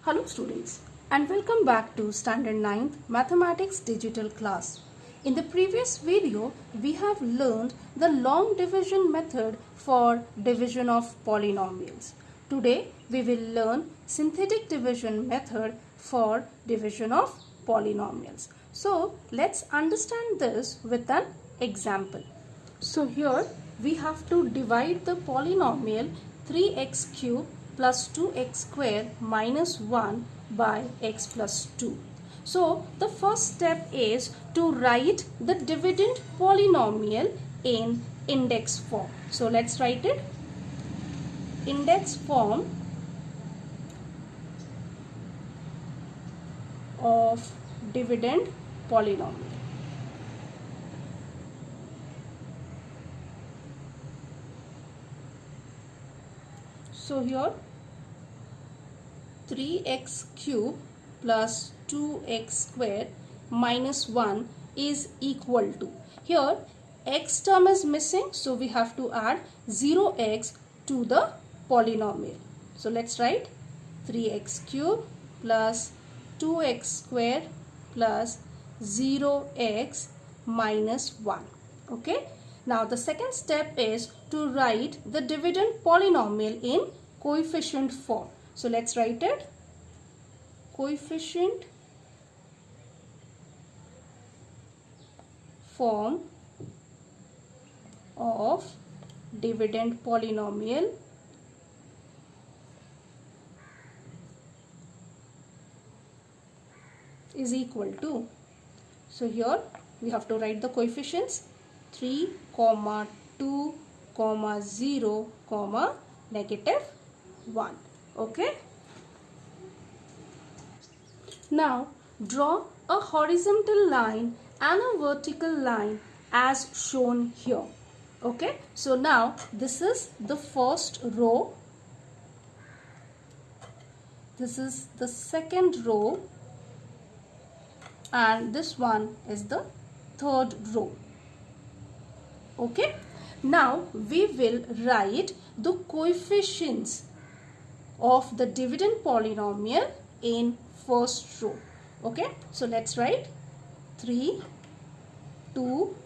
Hello students and welcome back to Standard 9th Mathematics Digital class. In the previous video, we have learned the long division method for division of polynomials. Today, we will learn synthetic division method for division of polynomials. So, let's understand this with an example. So, here we have to divide the polynomial 3x cube plus 2x square minus 1 by x plus 2. So the first step is to write the dividend polynomial in index form. So let's write it. Index form of dividend polynomial. So here 3x cube plus 2x square minus 1 is equal to, here x term is missing, so we have to add 0x to the polynomial. So let's write 3x cube plus 2x square plus 0x minus 1. Okay. Now the second step is to write the dividend polynomial in coefficient form. So let's write it. Coefficient form of dividend polynomial is equal to, so here we have to write the coefficients 3, 2, 0, negative 1. Okay. Now draw a horizontal line and a vertical line as shown here. Okay. So now this is the first row. This is the second row. And this one is the third row. Okay. Now we will write the coefficients of the dividend polynomial in first row. Okay. So let's write 3, 2,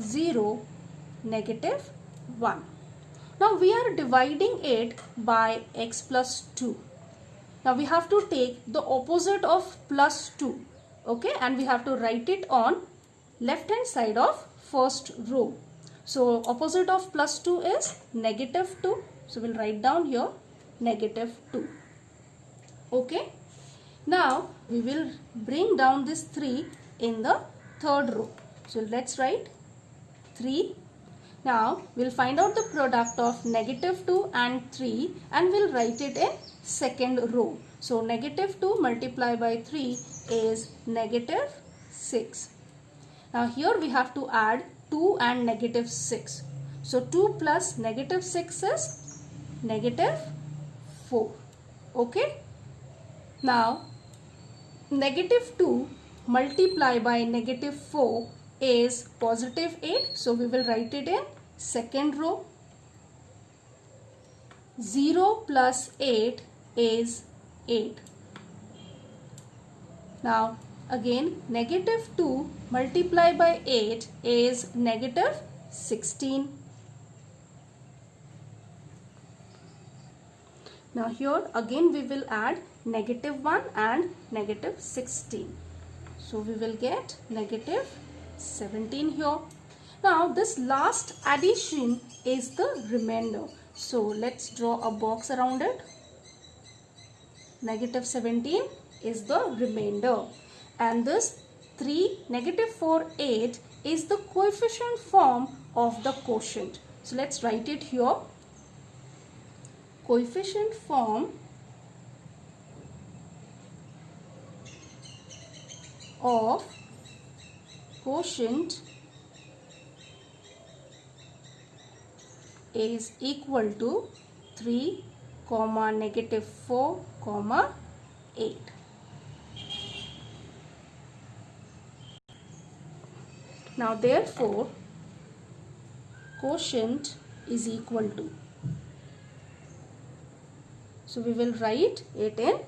0, negative 1. Now we are dividing it by x plus 2. Now we have to take the opposite of plus 2. Okay, and we have to write it on left hand side of first row. So opposite of plus 2 is negative 2. So we'll write down here negative 2. Okay. Now we will bring down this 3 in the third row. So let's write 3. Now we'll find out the product of negative 2 and 3 and we'll write it in second row. So negative 2 multiplied by 3 is negative 6. Now here we have to add 2 and negative 6. So 2 plus negative 6 is negative 4. Okay. Now negative 2 multiplied by negative 4 is positive 8. So we will write it in second row. 0 plus 8 is 8. Now again negative 2 multiplied by 8 is negative 16. Now here again we will add negative 1 and negative 16. So we will get negative 17 here. Now this last addition is the remainder. So let's draw a box around it. Negative 17 is the remainder. And this 3, negative 4, 8 is the coefficient form of the quotient. So let's write it here. Coefficient form of quotient is equal to 3, negative 4, 8. Now therefore quotient is equal to, so we will write it in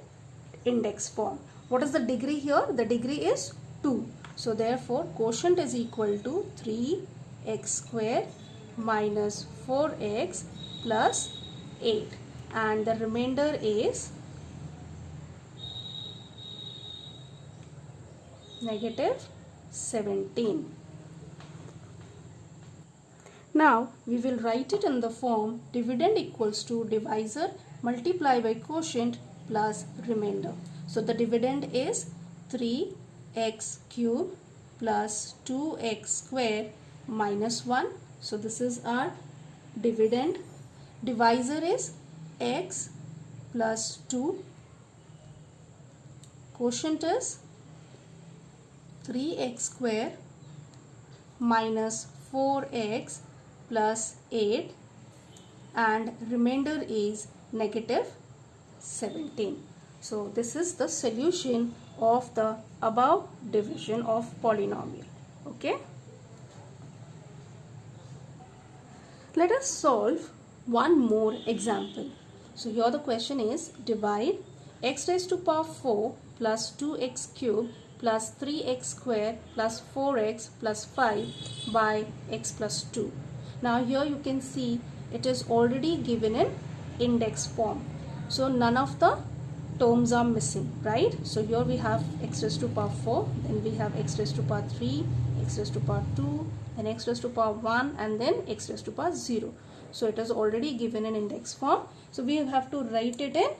index form. What is the degree here? The degree is 2. So therefore quotient is equal to 3x square minus 4x plus 8, and the remainder is negative 17. Now we will write it in the form dividend equals to divisor multiply by quotient plus remainder. So the dividend is 3x cube plus 2x square minus 1. So this is our dividend. Divisor is x plus 2. Quotient is 3x square minus 4x plus 8, and remainder is negative 17. So this is the solution of the above division of polynomial. Okay. Let us solve one more example. So here the question is divide x raised to power 4 plus 2x cube plus 3x square plus 4x plus 5 by x plus 2. Now here you can see it is already given in index form. So none of the terms are missing, right? So here we have x raised to power 4, then we have x raised to power 3, x raised to power 2, then x raised to power 1, and then x raised to power 0. So it is already given in index form. So we have to write it in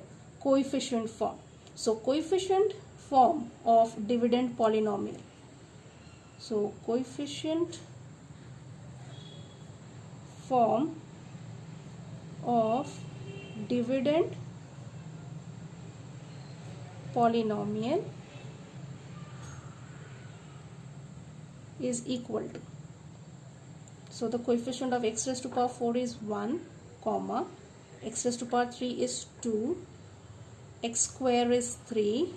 coefficient form. So coefficient form of dividend polynomial. So coefficient form of dividend polynomial is equal to, so the coefficient of x raised to power 4 is 1, comma, x raised to power 3 is 2, x square is 3,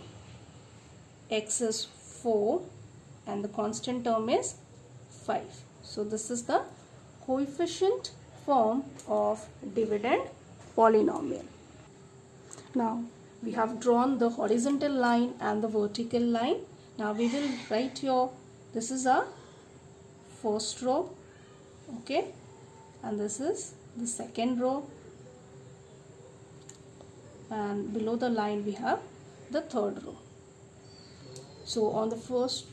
x is 4, and the constant term is 5. So this is the coefficient form of dividend polynomial. Now we have drawn the horizontal line and the vertical line. Now we will write here, this is our first row, okay, and this is the second row, and below the line we have the third row. So on the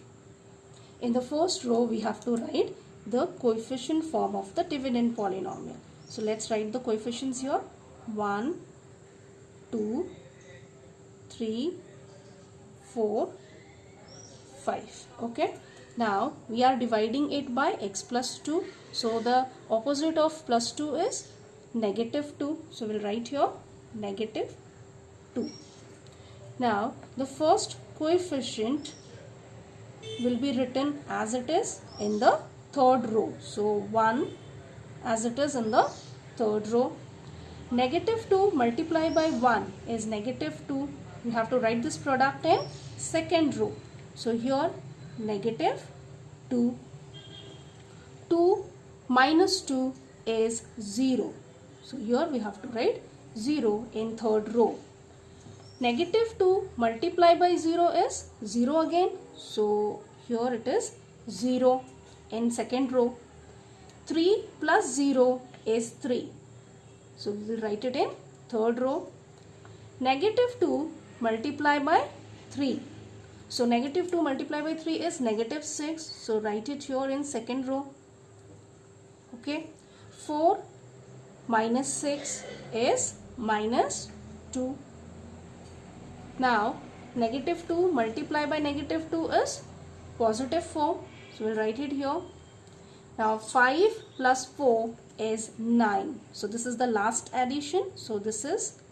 in the first row we have to write the coefficient form of the dividend polynomial. So let's write the coefficients here: 1, 2, 3, 4, 5. Okay. Now we are dividing it by x plus 2. So the opposite of plus 2 is negative 2. So we'll write here negative 2. Now the first coefficient will be written as it is in the third row. So 1 as it is in the third row. Negative 2 multiplied by 1 is negative 2. You have to write this product in second row. So here negative 2. 2 minus 2 is 0. So here we have to write 0 in third row. Negative 2 multiplied by 0 is 0 again. So here it is 0 in second row. 3 plus 0 is 3. So we will write it in third row. Negative 2 multiplied by 3. So negative 2 multiplied by 3 is negative 6. So write it here in second row. Okay. 4 minus 6 is minus 2. Now negative 2 multiplied by negative 2 is positive 4. So we'll write it here. Now 5 plus 4 is 9. So this is the last addition. So this is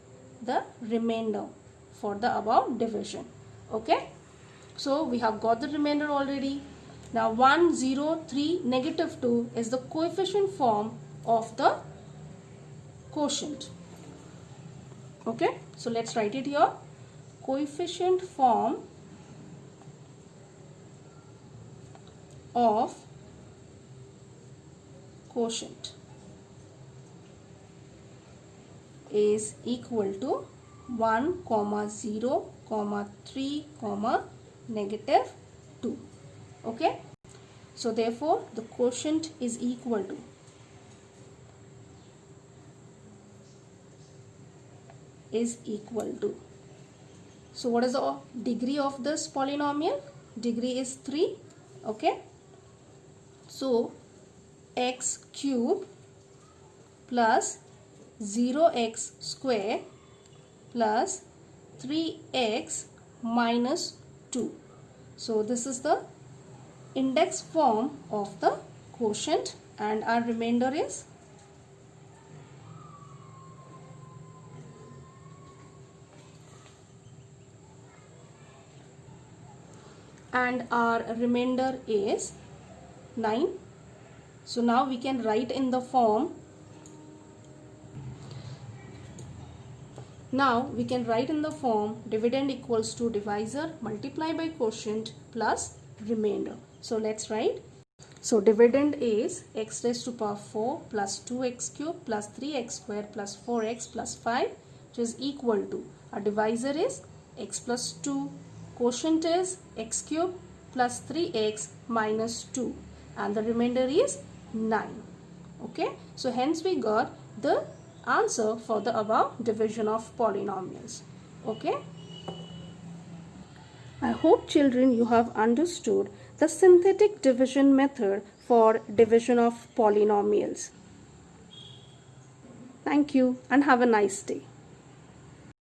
the remainder for the above division. Okay. So we have got the remainder already. Now 1, 0, 3, negative 2 is the coefficient form of the quotient. Okay. So let's write it here. Coefficient form of quotient is equal to 1, 0, comma 3, comma negative 2. Okay. So therefore the quotient is equal to So what is the degree of this polynomial? Degree is 3. Okay. So x cube plus 0x square plus 3x minus 2. So this is the index form of the quotient, and our remainder is and our remainder is 9. So now we can write in the form, dividend equals to divisor multiplied by quotient plus remainder. So let's write. So dividend is x raised to power 4 plus 2x cube plus 3x square plus 4x plus 5, which is equal to, our divisor is x plus 2, quotient is x cube plus 3x minus 2, and the remainder is 9. Okay, so hence we got the answer for the above division of polynomials. Okay, I hope children you have understood the synthetic division method for division of polynomials. Thank you and have a nice day.